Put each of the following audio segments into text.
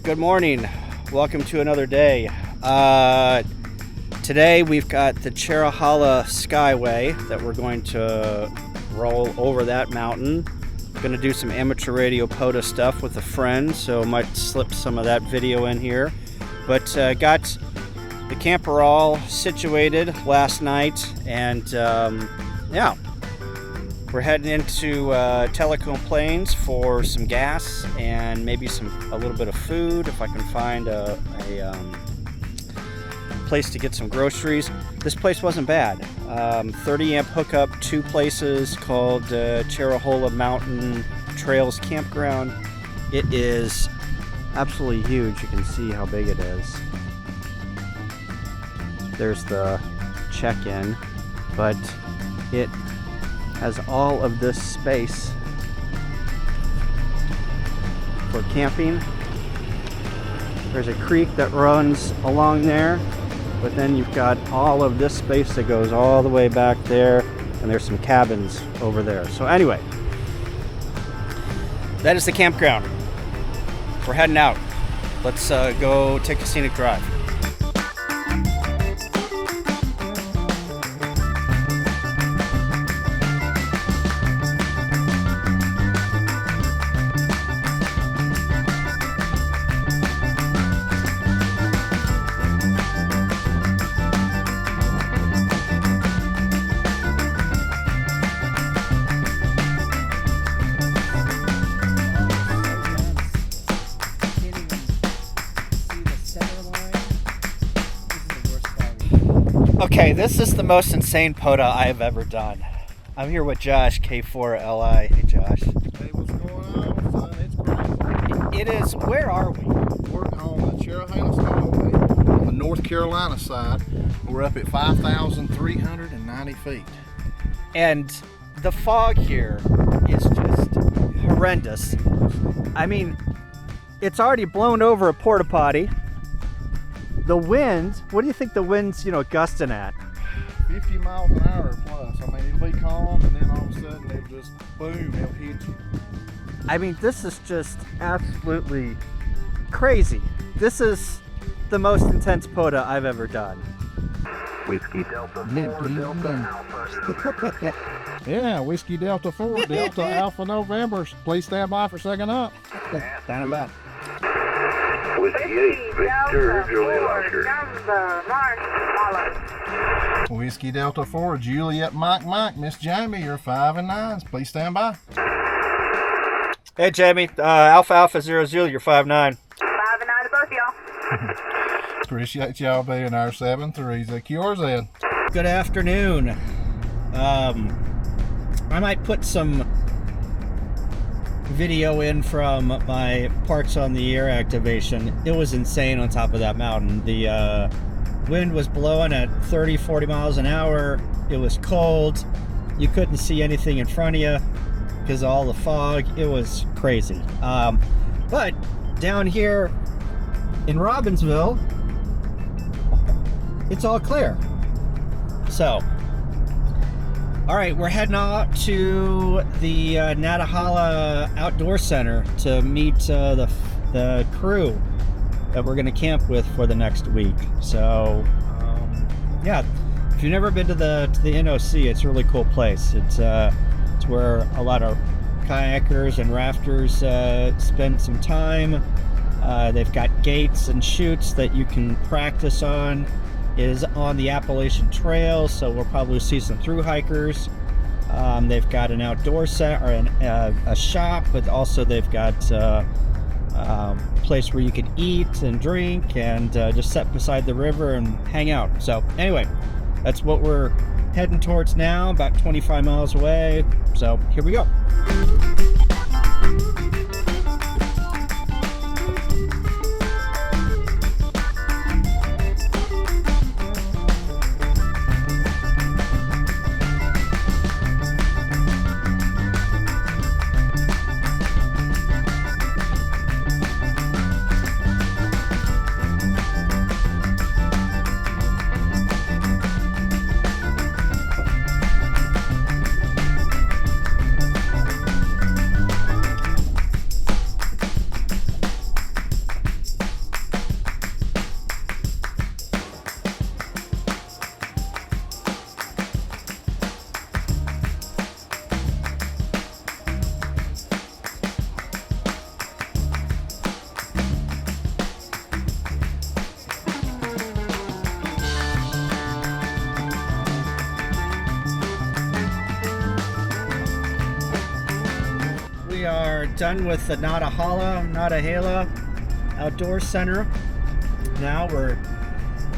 Good morning. Welcome to another day. Today we've got the Cherohala Skyway that we're going to roll over that mountain. Going to do some amateur radio POTA stuff with a friend, so might slip some of that video in here. But got the camper all situated last night, and yeah, we're heading into Telecom Plains for some gas and maybe a little bit of food if I can find a place to get some groceries. This place wasn't bad. 30 amp hookup, two places called Cherohala Mountain Trails Campground. It is absolutely huge. You can see how big it is. There's the check-in, but it has all of this space for camping. There's a creek that runs along there, but then you've got all of this space that goes all the way back there, and there's some cabins over there. So anyway, that is the campground. We're heading out. Let's go take a scenic drive. Okay, this is the most insane POTA I've ever done. I'm here with Josh, K4LI. Hey, Josh. Hey, what's going on, son? It's great. It is, where are we? We're on the Cherohala Skyway on the North Carolina side. We're up at 5,390 feet. And the fog here is just horrendous. I mean, it's already blown over a porta potty. The wind, what do you think the wind's, gusting at? 50 miles an hour plus. I mean, it'll be calm, and then all of a sudden it'll just, boom, it'll hit you. I mean, this is just absolutely crazy. This is the most intense POTA I've ever done. Whiskey Delta 4, Delta Alpha. Yeah, Whiskey Delta 4, Delta Alpha November. Please stand by for second up. Stand by. Whiskey 8, Victor, Juliet Oscar. Whiskey Delta 4, Juliet Mike, Miss Jamie, you're 5 and 9s. Please stand by. Hey, Jamie, Alpha 00, you're 5'9". 5 and 9 to both y'all. Appreciate y'all being our 7-3s. QRZ. Good afternoon. I might put some video in from my Parts on the Air activation. It was insane on top of that mountain. The wind was blowing at 30-40 miles an hour. It was cold. You couldn't see anything in front of you because of all the fog. It was crazy. But down here in Robbinsville, it's all clear. So all right, we're heading out to the Nantahala Outdoor Center to meet the crew that we're going to camp with for the next week. So, yeah, if you've never been to the NOC, it's a really cool place. It's where a lot of kayakers and rafters spend some time. They've got gates and chutes that you can practice on. Is on the Appalachian Trail, so we'll probably see some thru hikers. They've got an outdoor set or a shop, but also they've got a place where you can eat and drink and just sit beside the river and hang out. So anyway, that's what we're heading towards now, about 25 miles away. So here we go. done with the Nantahala Outdoor Center. Now we're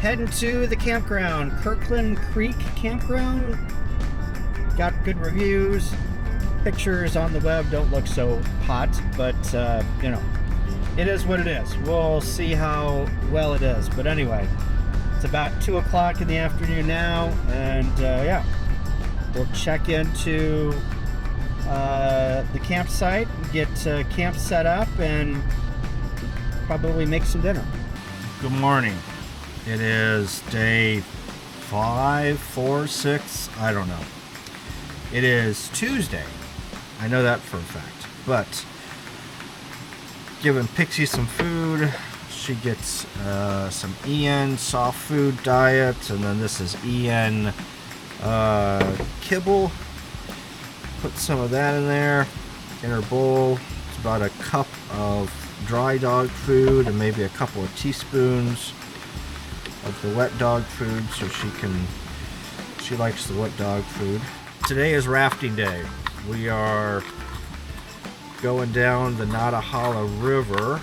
heading to the campground, Kirkland Creek Campground. Got good reviews. Pictures on the web don't look so hot, but you know, it is what it is. We'll see how well it is. But anyway, it's about 2 o'clock in the afternoon now, and yeah, we'll check into the campsite, get camp set up, and probably make some dinner. Good morning. It is day 5, 4, 6, I don't know. It is Tuesday. I know that for a fact. But giving Pixie some food. She gets some Ian soft food diet, and then this is Ian kibble. Put some of that in there in her bowl. It's about a cup of dry dog food and maybe a couple of teaspoons of the wet dog food, so she likes the wet dog food. Today is rafting day. We are going down the Nantahala River,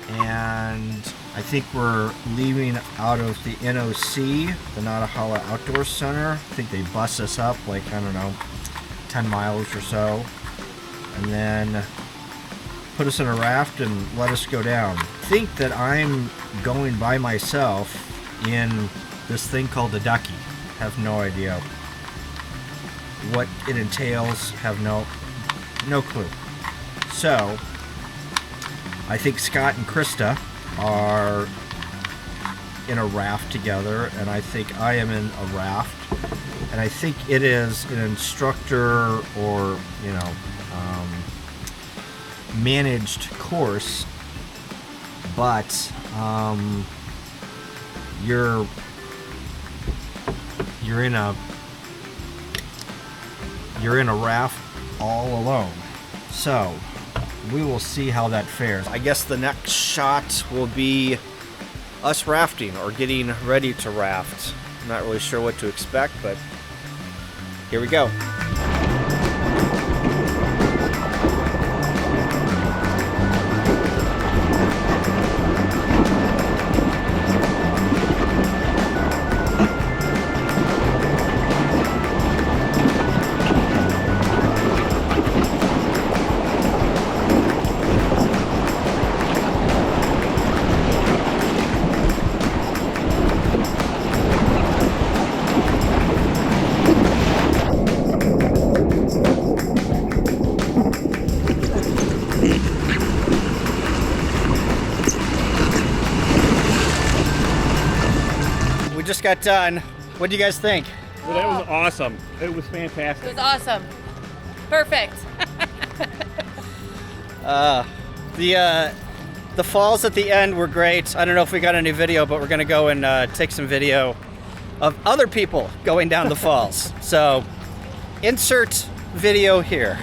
and I think we're leaving out of the NOC, the Nantahala Outdoor Center. I think they bus us up like, I don't know, 10 miles or so, and then put us in a raft and let us go down. I think that I'm going by myself in this thing called the Ducky. Have no idea what it entails, have no clue. So I think Scott and Krista are in a raft together, and I think I am in a raft, and I think it is an instructor or, you know, managed course, but you're in a raft all alone. So we will see how that fares. I guess the next shot will be us rafting or getting ready to raft. I'm not really sure what to expect, but here we go. Just got done. What do you guys think? Well, that was awesome. It was fantastic. It was awesome. Perfect. The falls at the end were great. I don't know if we got any video, but we're gonna go and take some video of other people going down the falls. So insert video here.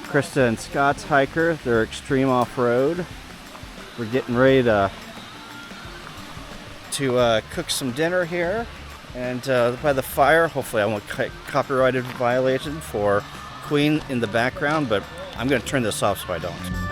Krista and Scott's hiker, they're extreme off-road. We're getting ready to cook some dinner here, and by the fire, hopefully I won't get copyrighted violation for Queen in the background, but I'm going to turn this off so I don't.